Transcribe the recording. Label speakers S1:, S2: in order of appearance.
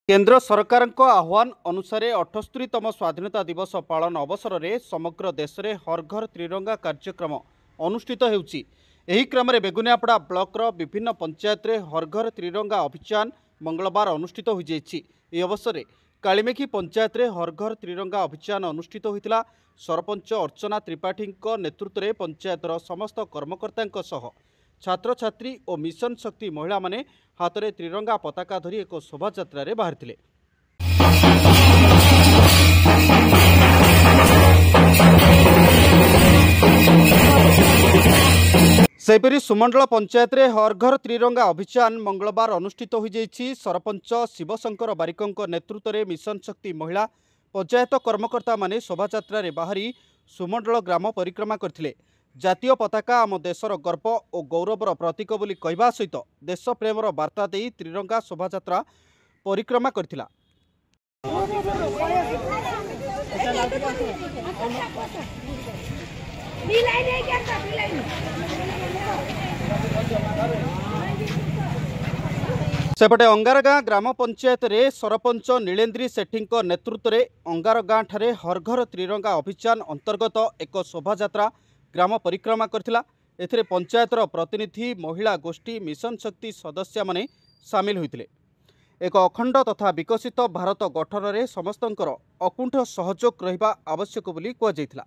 S1: केंद्र सरकार आह्वान अनुसार 78तम स्वाधीनता दिवस पालन अवसर में समग्र देश में हर घर त्रिरंगा कार्यक्रम अनुष्ठित होउछि। एही क्रम में बेगुनियापड़ा ब्लॉक विभिन्न पंचायत रे हर घर त्रिरंगा अभियान मंगलवार अनुष्ठित हो जाइछि। एही अवसर में कालीमेखी पंचायत रे हर घर त्रिरंगा अभियान अनुष्ठित होइतिला। सरपंच अर्चना त्रिपाठी नेतृत्व में पंचायतर समस्त कर्मकर्ता सह छात्र छात्री और मिशन शक्ति महिला माने हाथ में त्रिरंगा पताका धरी एक शोभा यात्रा बाहर थे। सेपरी सुमंडल पंचायत रे हर घर त्रिरंगा अभियान मंगलवार अनुष्ठित हो जाइछि। सरपंच शिवशंकर बारिकों नेतृत्व में मिशन शक्ति महिला पंचायत कर्मकर्ता माने शोभा यात्रा बाहरी सुमंडल ग्राम परिक्रमा करथिले। जातीय पताका आम देशर गर्व और गौरवर प्रतीक बोली कहवा सहित देश प्रेमर वार्ता दे त्रिरंगा शोभा यात्रा परिक्रमा करथिला। सेपटे अंगारगाँ ग्राम पंचायत रे सरपंच नीलेन्द्री सेठी नेतृत्व में अंगारगाँ ठारे हर घर त्रिरंगा अभियान अंतर्गत एक शोभा यात्रा ग्राम परिक्रमा करथिला। एथिरे पंचायतर प्रतिनिधि महिला गोष्ठी मिशन शक्ति सदस्य माने सामिल होइतिले। एक अखंड तथा विकसित भारत गठन में समस्तंकर अकुंठ सहयोग रहिबा आवश्यक बोली कहा जायतिला।